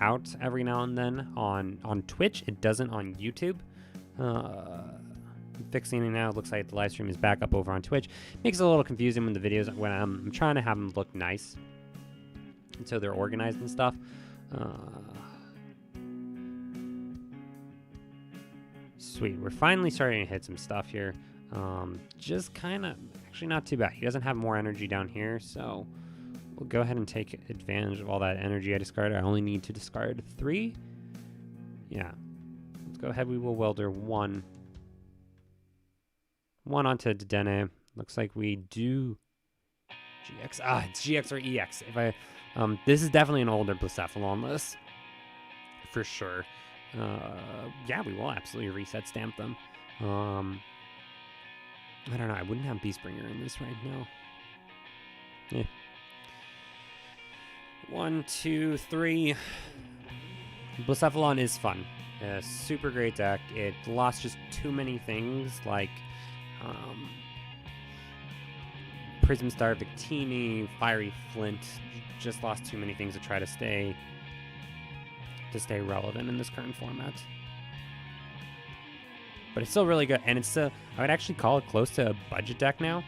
out every now and then on Twitch. It doesn't on YouTube. I'm fixing it now. It looks like the live stream is back up over on Twitch. Makes it a little confusing when the videos, when I'm trying to have them look nice, and so they're organized and stuff. Sweet, we're finally starting to hit some stuff here. Just kind of, actually not too bad. He doesn't have more energy down here, so we'll go ahead and take advantage of all that energy I discarded. I only need to discard 3. Yeah, let's go ahead. We will welder 1 onto Dedenne. Looks like we do GX. It's GX or EX. If I, this is definitely an older Blacephalon list for sure. Yeah, we will absolutely reset stamp them. I don't know. I wouldn't have Beastbringer in this right now. Yeah. 1, 2, 3. Blacephalon is fun. Super great deck. It lost just too many things like Prism Star, Victini, Fiery Flint. Just lost too many things to try to stay relevant in this current format. But it's still really good, and it's still, I would actually call it close to a budget deck now.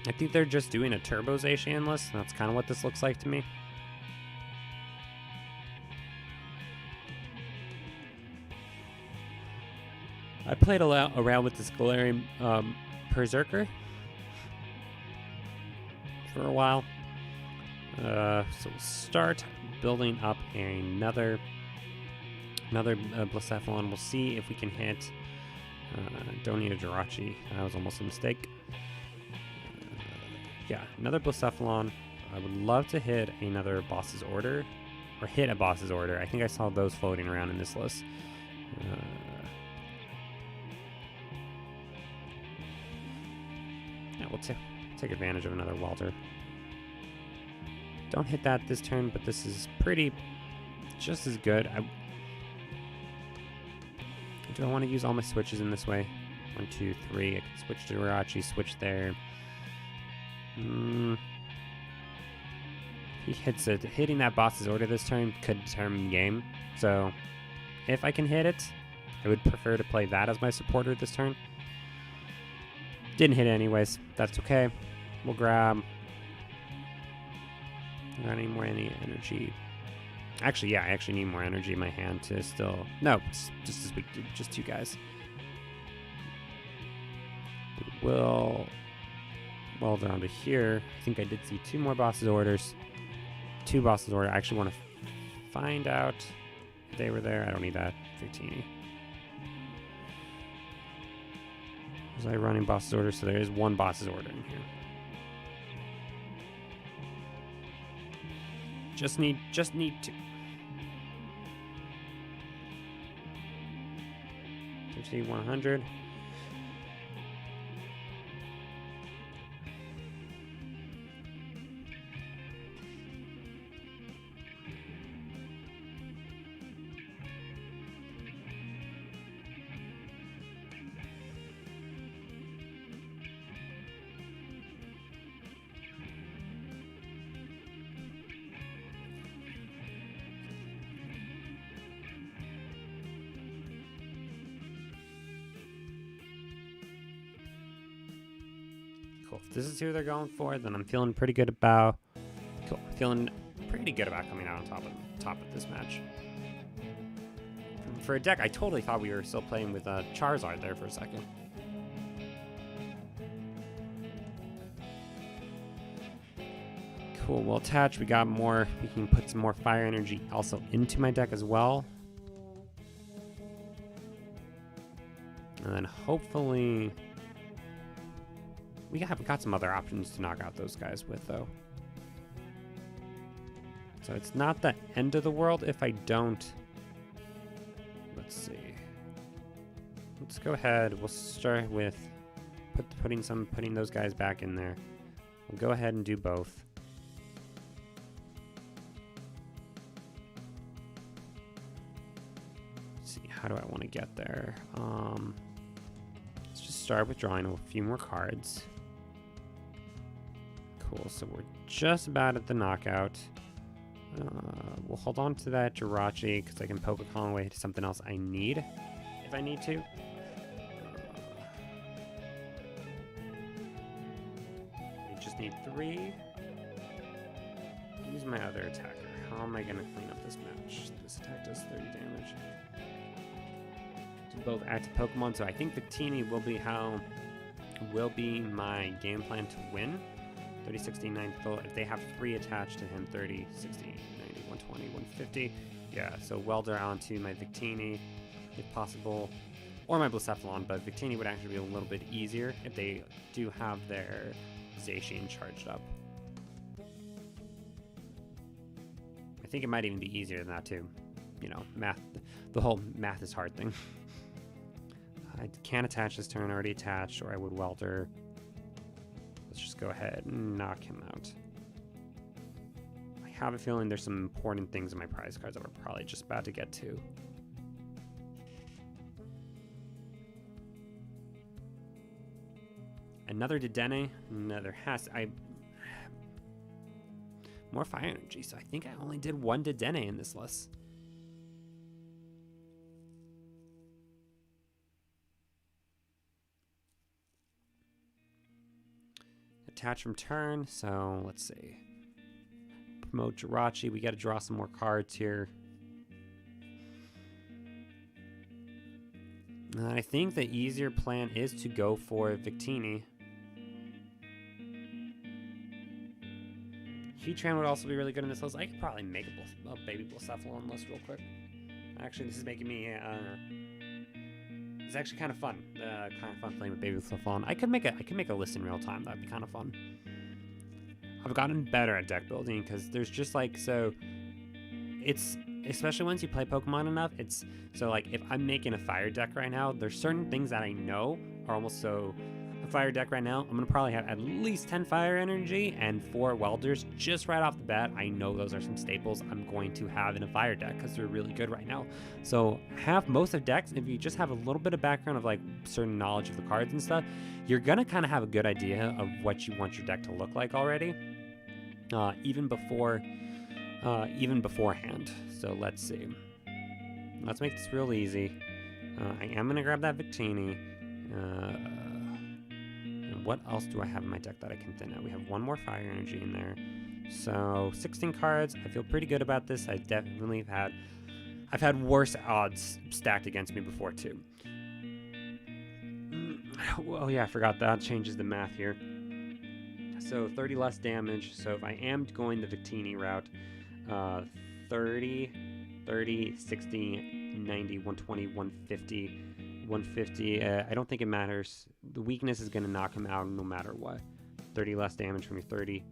I think they're just doing a Turbo Zacian list. That's kind of what this looks like to me. I played around with this Galarian Berserker for a while. So we'll start building up another Blacephalon. We'll see if we can hit. Don't need a Jirachi. That was almost a mistake. Yeah, another Blacephalon. I would love to hit another Boss's Order, or hit a Boss's Order. I think I saw those floating around in this list. Yeah, we'll take advantage of another Walter. Don't hit that this turn, but this is pretty, just as good. Do I want to use all my switches in this way? 1, 2, 3. I can switch to Jirachi, switch there. He hits it. Hitting that Boss's Order this turn could determine the game. So, if I can hit it, I would prefer to play that as my supporter this turn. Didn't hit it anyways. That's okay. We'll grab. I don't need more energy. Actually, yeah, I actually need more energy in my hand to still. No, it's just as weak. Just 2 guys. We'll. Well, down to here. I think I did see 2 more Boss's Orders. 2 Boss's Order. I actually want to find out if they were there. I don't need that. Victini. Was I running Boss's Order? So there is 1 Boss's Order in here. Just need 2. 50, 100. Cool. If this is who they're going for, then I'm feeling pretty good about. Cool. Feeling pretty good about coming out on top of this match. For a deck, I totally thought we were still playing with Charizard there for a second. Cool. Well, attach. We got more. We can put some more fire energy also into my deck as well. And then hopefully we got some other options to knock out those guys with, though. So it's not the end of the world if I don't. Let's see. Let's go ahead. We'll start with putting those guys back in there. We'll go ahead and do both. Let's see. How do I want to get there? Let's just start with drawing a few more cards. Cool. So we're just about at the knockout. We'll hold on to that Jirachi because I can poke a Colin away to something else I need if I need to. I just need 3. Use my other attacker. How am I going to clean up this match? This attack does 30 damage to both active Pokemon, so I think Victini will be my game plan to win. 30, 60, 90, if they have 3 attached to him, 30, 60, 90, 120, 150. Yeah, so Welder onto my Victini, if possible, or my Blacephalon, but Victini would actually be a little bit easier if they do have their Zacian charged up. I think it might even be easier than that too. You know, math, the whole math is hard thing. I can't attach this turn, already attached, or I would Welder. Let's just go ahead and knock him out. I have a feeling there's some important things in my prize cards that we're probably just about to get to. Another Dedenne, another more fire energy, so I think I only did 1 Dedenne in this list. Attach from turn, so let's see. Promote Jirachi. We got to draw some more cards here. I think the easier plan is to go for Victini. Heatran would also be really good in this list. I could probably make a baby Blacephalon list real quick. Actually, this is making me it's actually kind of fun. Playing with baby Blacephalon. I could make a list in real time. That'd be kind of fun. I've gotten better at deck building because there's just like, so it's, especially once you play Pokemon enough, it's so like if I'm making a fire deck right now, there's certain things that I know are almost so. A fire deck right now, I'm gonna probably have at least 10 fire energy and 4 welders just right off the bat. I know those are some staples I'm going to have in a fire deck because they're really good right now. So most of decks, if you just have a little bit of background of like certain knowledge of the cards and stuff, you're gonna kind of have a good idea of what you want your deck to look like already, even beforehand. So let's see. Let's make this real easy. I am gonna grab that Victini. What else do I have in my deck that I can thin out? We have 1 more fire energy in there. So 16 cards. I feel pretty good about this. I definitely I've had worse odds stacked against me before too. Well, yeah, I forgot that changes the math here. So 30 less damage. So if I am going the Victini route, 30, 60, 90, 120, 150. 150. I don't think it matters. The weakness is going to knock him out no matter what. 30 less damage from your 30,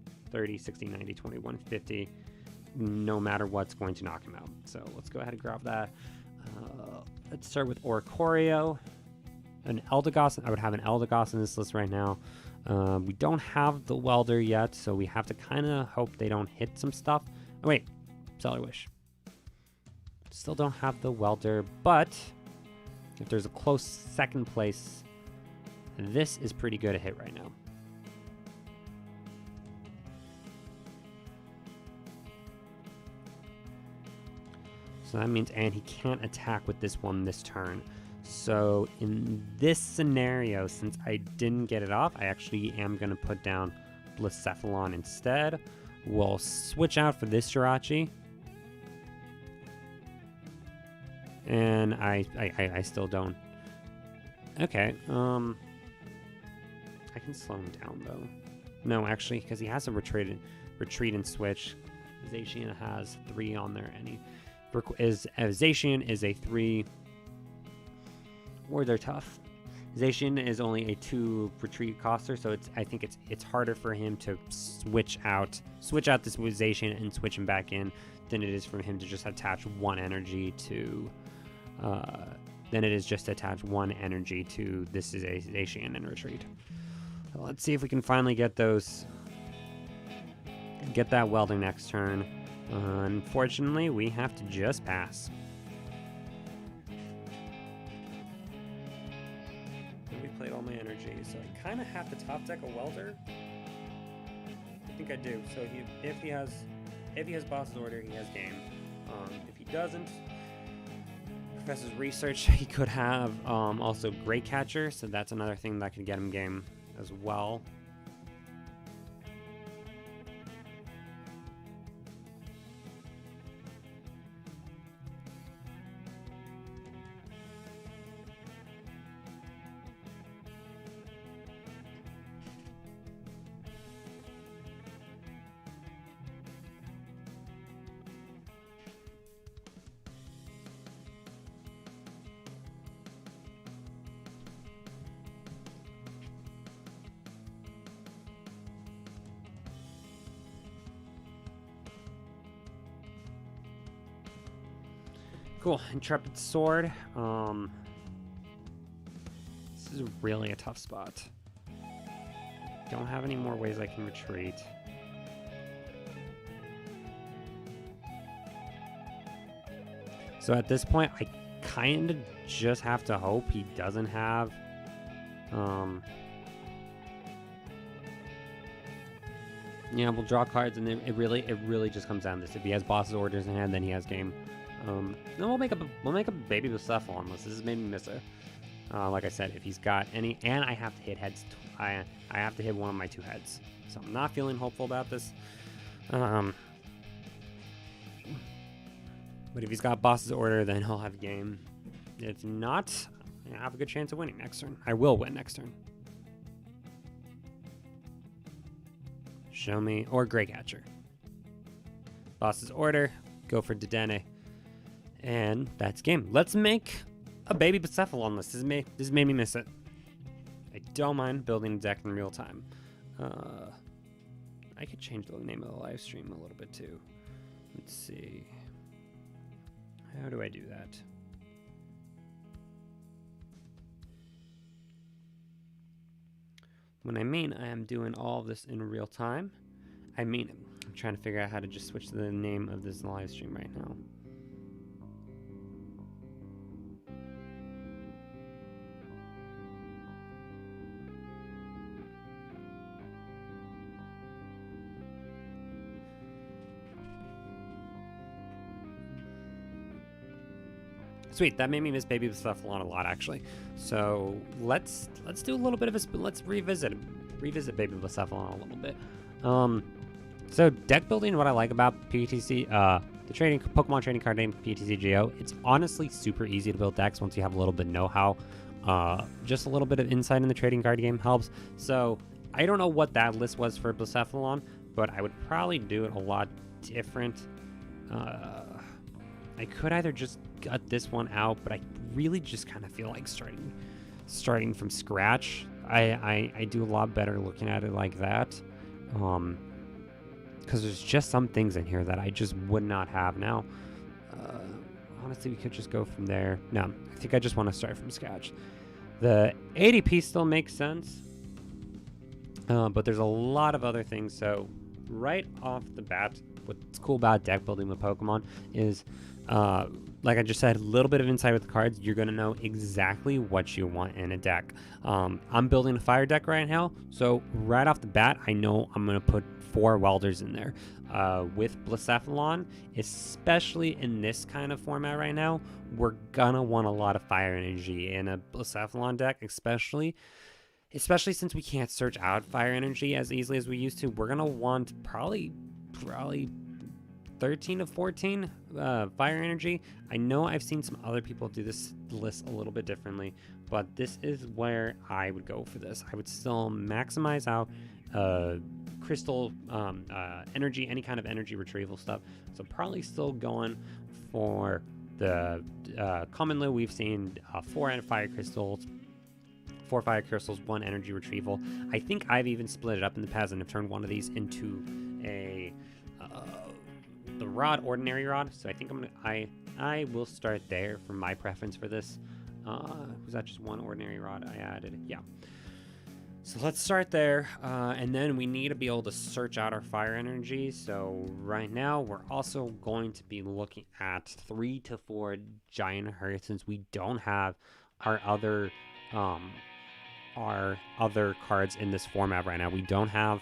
60, 90, 20, 150. No matter what's going to knock him out. So let's go ahead and grab that. Let's start with Oricorio. An Eldegoss. I would have an Eldegoss in this list right now. We don't have the Welder yet, so we have to kind of hope they don't hit some stuff. Oh, wait. Stellar Wish. Still don't have the Welder, but if there's a close second place, this is pretty good a hit right now. So that means, and he can't attack with this one this turn. So in this scenario, since I didn't get it off, I actually am going to put down Blacephalon instead. We'll switch out for this Jirachi. And I still don't. Okay, I can slow him down though. No, actually, because he has a retreat and switch. Zacian has 3 on there, and Zacian is a 3. Or they're tough. Zacian is only a 2 retreat coster, so I think it's harder for him to switch out this with Zacian and switch him back in than it is for him to just attach 1 energy to this is a Zacian in retreat. So let's see if we can finally get that welding next turn. Unfortunately, we have to just pass. We played all my energy, so I kind of have to top deck a welder. I think I do. So if he has boss's order, he has game. If he doesn't, Professor's research, he could have also Great Catcher, so that's another thing that could get him game as well. Cool, Intrepid Sword. This is really a tough spot. Don't have any more ways I can retreat. So at this point, I kind of just have to hope he doesn't have... Yeah, we'll draw cards, and then it really just comes down to this. If he has boss's orders in hand, then he has game. Then we'll make a baby Blacephalon unless this is made me miss it. Like I said, if he's got any, and I have to hit heads. I have to hit one of my 2 heads, so I'm not feeling hopeful about this. But if he's got boss's order, then he'll have game. If not, I have a good chance of winning next turn. I will win next turn. Show me, or Great Catcher. Boss's order, go for Dedenne. And that's game. Let's make a baby Blacephalon list. This made me miss it. I don't mind building a deck in real time. I could change the name of the live stream a little bit too. Let's see. How do I do that? When I mean I am doing all of this in real time, I mean I'm trying to figure out how to just switch the name of this live stream right now. Sweet, that made me miss baby Blacephalon a lot, actually. So let's do a little bit of let's revisit baby Blacephalon a little bit. So deck building, what I like about PTC, the Pokemon trading card game PTCGO, it's honestly super easy to build decks once you have a little bit of know-how. Just a little bit of insight in the trading card game helps. So I don't know what that list was for Blacephalon, but I would probably do it a lot different. I could either just gut this one out, but I really just kind of feel like starting from scratch. I do a lot better looking at it like that, because there's just some things in here that I just would not have now. Honestly, we could just go from there. No, I think I just want to start from scratch. The ADP still makes sense, but there's a lot of other things. So right off the bat, what's cool about deck building with Pokemon is, like I just said, a little bit of insight with the cards. You're going to know exactly what you want in a deck. I'm building a fire deck right now, so right off the bat, I know I'm going to put 4 welders in there. With Blacephalon, especially in this kind of format right now, we're going to want a lot of fire energy in a Blacephalon deck, especially since we can't search out fire energy as easily as we used to. We're going to want probably 13 to 14 fire energy. I know I've seen some other people do this list a little bit differently, but this is where I would go for this. I would still maximize out crystal energy, any kind of energy retrieval stuff. So probably still going for the commonly we've seen 4 fire crystals, 4 fire crystals, 1 energy retrieval. I think I've even split it up in the past and have turned one of these into a the rod, ordinary rod. So I think I will start there for my preference for this. Was that just 1 ordinary rod I added? Yeah. So let's start there, and then we need to be able to search out our fire energy. So right now we're also going to be looking at 3 to 4 giant hearts, since we don't have our other cards in this format right now. We don't have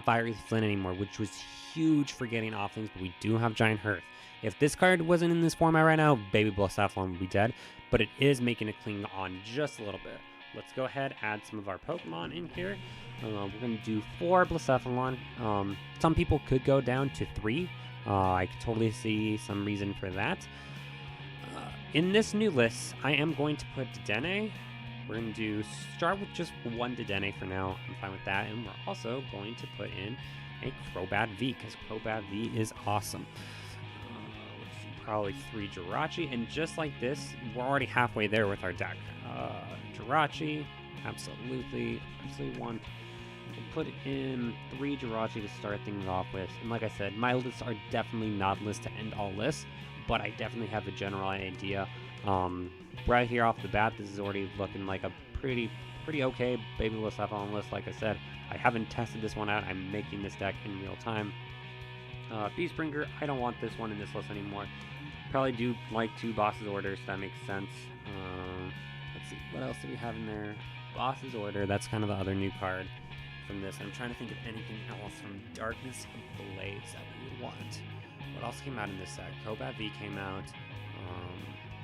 Fiery Flint anymore, which was huge for getting off things, but we do have Giant Hearth. If this card wasn't in this format right now, Baby Blacephalon would be dead, but it is making it cling on just a little bit. Let's go ahead, add some of our Pokemon in here. We're going to do 4 Blacephalon. Some people could go down to 3. I could totally see some reason for that. In this new list, I am going to put Dedenne. We're going to start with just 1 Dedenne for now. I'm fine with that. And we're also going to put in a Crobat V, because Crobat V is awesome. Let's see, probably 3 Jirachi. And just like this, we're already halfway there with our deck. Jirachi, absolutely want. We'll put in 3 Jirachi to start things off with. And like I said, my lists are definitely not lists to end all lists, but I definitely have a general idea. Right here off the bat, this is already looking like a pretty okay Baby Blacephalon list. Like I said, I haven't tested this one out. I'm making this deck in real time. Beastbringer, I don't want this one in this list anymore. Probably do like 2 Boss's Orders, that makes sense. Let's see, what else do we have in there? Boss's Order, that's kind of the other new card from this. I'm trying to think of anything else from Darkness Ablaze that we would want. What else came out in this set? Crobat V came out.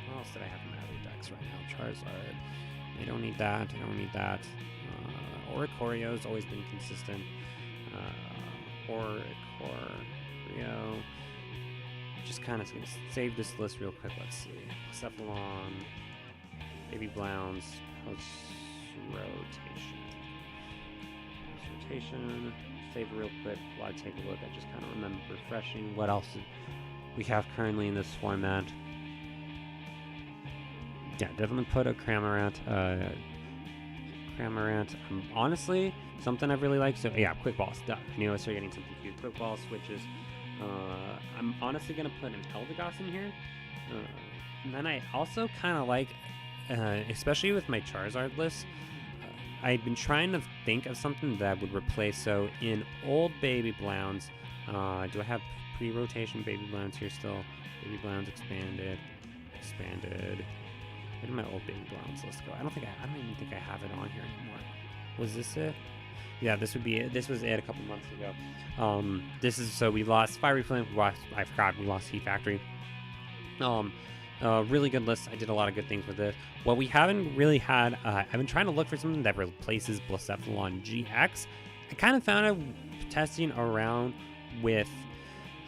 What else did I have in my other decks right now? Charizard. I don't need that. I don't need that. Oricorio's always been consistent. Oricorio. Just kind of gonna save this list real quick. Let's see. Cephalon. Baby Blounce. Rotation. Save real quick while I take a look. I just kind of remember refreshing what else we have currently in this format. Yeah, definitely put a Cramorant. Honestly, something I really like. So yeah, Quick Balls. Duh. I knew I started getting something cute. Quick Ball switches. I'm honestly gonna put an Eldegoss in here. And then I also kind of like, especially with my Charizard list, I've been trying to think of something that would replace. So in old Baby Blounce, do I have pre-rotation Baby Blounce here still? Baby Blounce expanded. Where did my old Baby Blounce list go? I don't even think I have it on here anymore. Was this it? Yeah, this would be it. This was it a couple months ago. So we lost Fiery Flint. I forgot we lost Heat Factory. Really good list. I did a lot of good things with it. What we haven't really had, I've been trying to look for something that replaces Blacephalon GX. I kind of found out testing around with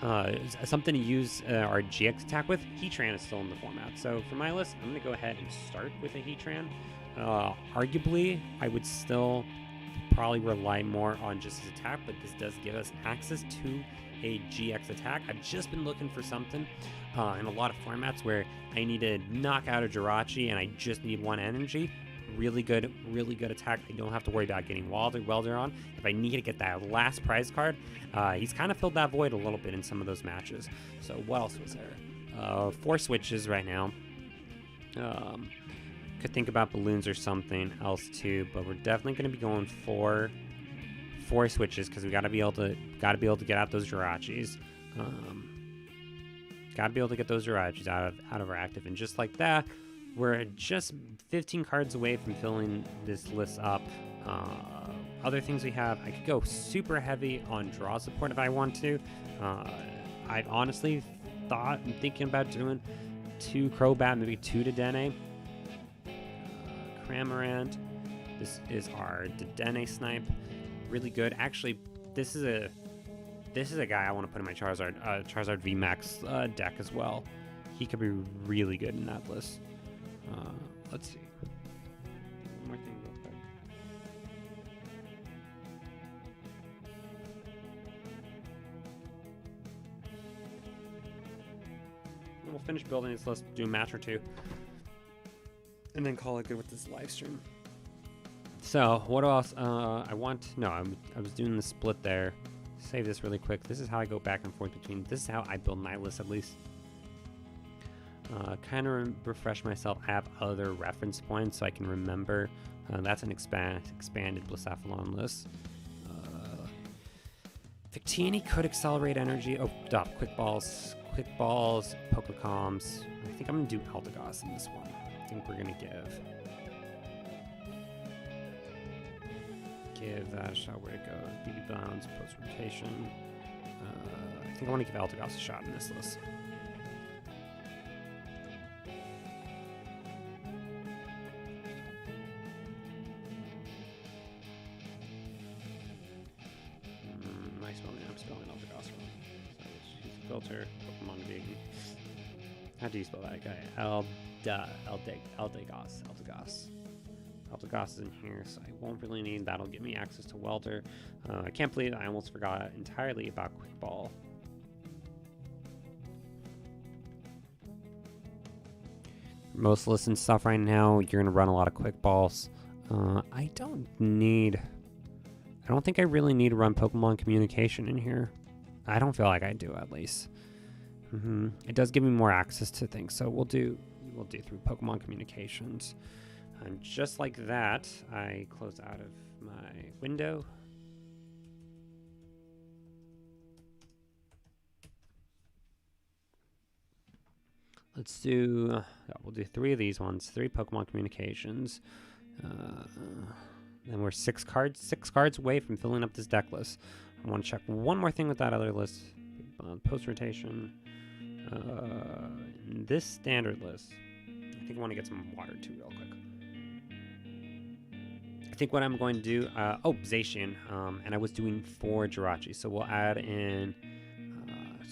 something to use our GX attack with. Heatran is still in the format. So for my list, I'm going to go ahead and start with a Heatran. Arguably, I would still probably rely more on just his attack, but this does give us access to a GX attack. I've just been looking for something in a lot of formats where I need to knock out a Jirachi and I just need 1 energy. Really good attack. I don't have to worry about getting Welder on. If I need to get that last prize card, he's kind of filled that void a little bit in some of those matches. So what else was there? 4 switches right now. Could think about balloons or something else too, but we're definitely going to be going for 4 switches because we got to be able to get out those Jirachis. Got to be able to get those Jirachis out of our active, and just like that, we're just 15 cards away from filling this list up. Other things we have, I could go super heavy on draw support if I want to. I honestly I'm thinking about doing 2 Crobat, maybe 2 Dedenne. Cramorant. This is our Dedenne Snipe. Really good. Actually, this is a guy I want to put in my Charizard VMAX deck as well. He could be really good in that list. Let's see. One more thing real quick. We'll finish building this list, do a match or 2. and then call it good with this live stream. So what else? I was doing the split there. Save this really quick. This is how I go back and forth between. This is how I build my list at least. Kind of refresh myself. I have other reference points so I can remember. That's an expanded Blacephalon list. Victini could accelerate energy. Oh, stop. Quick balls, Pokecoms. I think I'm going to do Eldegoss in this one. I think we're going to give that a shot. Where to go? BB Bounds, post rotation. I think I want to give Eldegoss a shot in this list. I'm spelling Eldegoss wrong. So let's use the filter. Pokemon vegan. How do you spell that guy? Eldegoss. Eldegoss is in here, so I won't really need. That'll give me access to Welter. I can't believe I almost forgot entirely about Quick Ball. Most listen stuff right now, you're gonna run a lot of Quick Balls. I don't think I really need to run Pokemon Communication in here. I don't feel like I do, at least. It does give me more access to things, so we'll do through Pokemon Communications. And just like that, I close out of my window. Let's do, we'll do 3 of these ones, 3 Pokemon Communications. Then we're 6 cards away from filling up this deck list. I want to check one more thing with that other list. Post rotation. In this standard list, I think I want to get some water too real quick. I think what I'm going to do, Zacian, and I was doing 4 Jirachi, so we'll add in,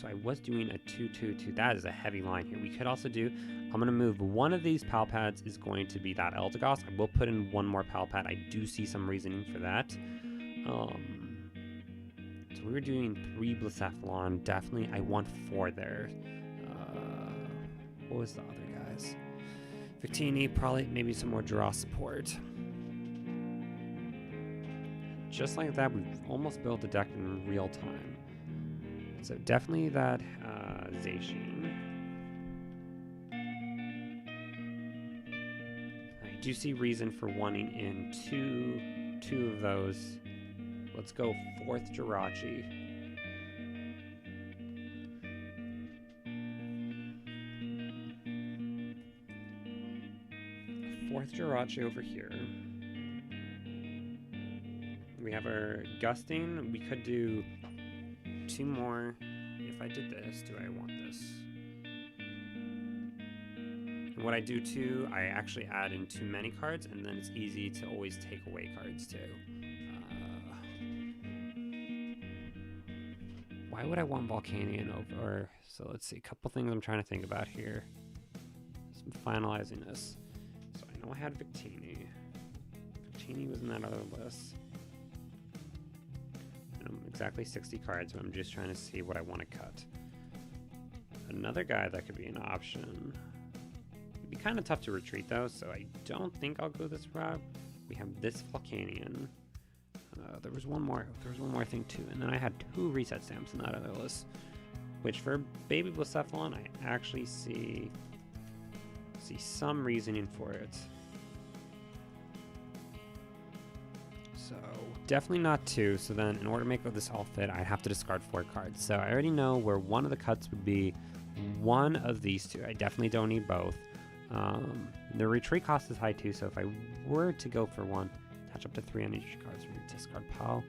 so I was doing a 2-2-2, that is a heavy line here. We could also do, I'm going to move one of these Pal Pads is going to be that Eldegoss. I will put in one more Pal Pad. I do see some reasoning for that. So we were doing 3 Blacephalon, definitely I want 4 there. What was the other guys? Victini, probably maybe some more draw support. Just like that, we've almost built the deck in real time. So definitely that Zacian. I do see reason for wanting in two of those. Let's go 4th Jirachi. Jirachi over here. We have our Gusting. We could do 2 more. If I did this, do I want this? And what I do too, I actually add in too many cards, and then it's easy to always take away cards too. Why would I want Volcanion over? So let's see, a couple things I'm trying to think about here. So I'm finalizing this. So I know I had Victini. Victini was in that other list. And I'm exactly 60 cards, but I'm just trying to see what I want to cut. Another guy that could be an option. It'd be kind of tough to retreat though, so I don't think I'll go this route. We have this Volcanion. There was one more thing too, and then I had 2 reset stamps in that other list, which for Baby Blacephalon I actually see some reasoning for it. So definitely not 2. So then in order to make this all fit, I have to discard 4 cards. So I already know where one of the cuts would be. One of these 2. I definitely don't need both. The retreat cost is high too, so if I were to go for one, attach up to 3 energy cards from discard pile.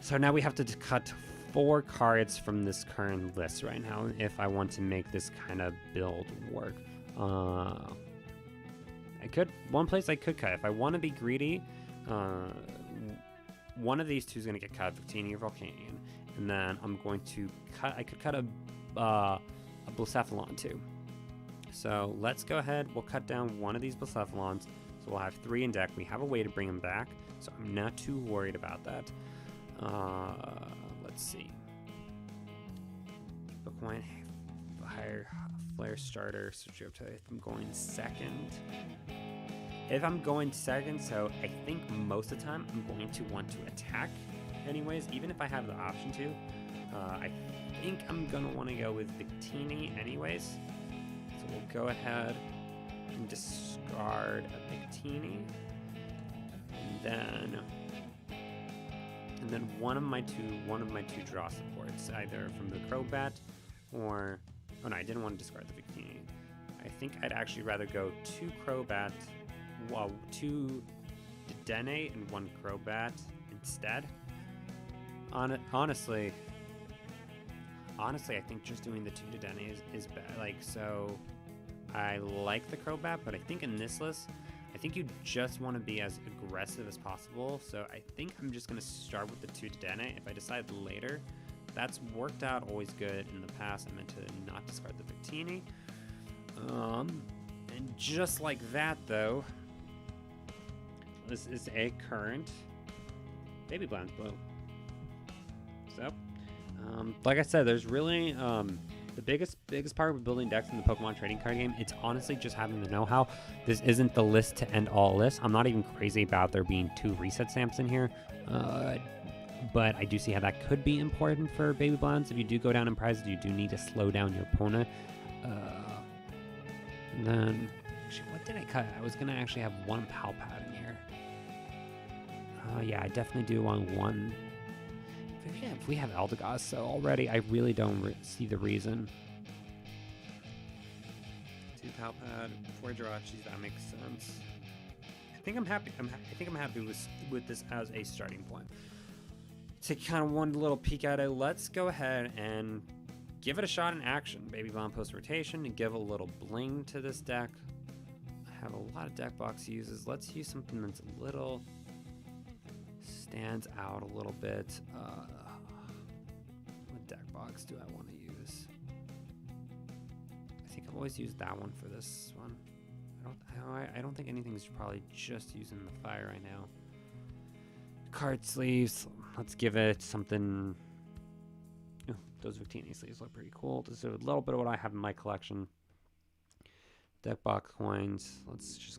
So now we have to cut 4 cards from this current list right now if I want to make this kind of build work. One place I could cut if I want to be greedy. One of these 2 is going to get cut, Victini or Volcanion, and then I'm going to cut. I could cut a Blacephalon too. So let's go ahead. We'll cut down one of these Blacephalons. So we'll have 3 in deck. We have a way to bring them back, so I'm not too worried about that. Let's see. Pokemon. higher flare starter. Switch up to if I'm going second. If I'm going second, so I think most of the time I'm going to want to attack anyways, even if I have the option to. I think I'm going to want to go with Victini anyways. So we'll go ahead and discard a Victini. And then one of my two draw supports, either from the Crobat or... Oh no, I didn't want to discard the Victini. I think I'd actually rather go 2 Crobat, well, 2 Dedenne and 1 Crobat instead. Honestly, I think just doing the 2 Dedenne is bad. Like, so I like the Crobat, but I think in this list, I think you just want to be as aggressive as possible. So I think I'm just going to start with the 2 Dedenne. If I decide later, that's worked out always good in the past. I meant to not discard the Victini. And just like that, though, this is a current Baby Blinds Blue. So, like I said, there's really the biggest part of building decks in the Pokemon trading card game. It's honestly just having the know-how. This isn't the list to end all lists. I'm not even crazy about there being 2 reset stamps in here, but I do see how that could be important for Baby Blinds. If you do go down in prizes, you do need to slow down your opponent. And then, actually, what did I cut? I was gonna actually have 1 Palpad in here. Yeah, I definitely do want 1. If we have Eldegoss, so already I really don't see the reason. 2 Palpad, 4 Jirachis, that makes sense. I think I'm happy. I think I'm happy with this as a starting point. Take kind of one little peek at it. Let's go ahead and give it a shot in action. Baby Bond post rotation and give a little bling to this deck. I have a lot of deck box uses. Let's use something that's a little stands out a little bit. What deck box do I want to use? I think I've always used that one for this one. I don't think anything's probably just using the fire right now. Card sleeves. Let's give it something. Ooh, those Victini sleeves look pretty cool. This is a little bit of what I have in my collection. Deck box coins. Let's just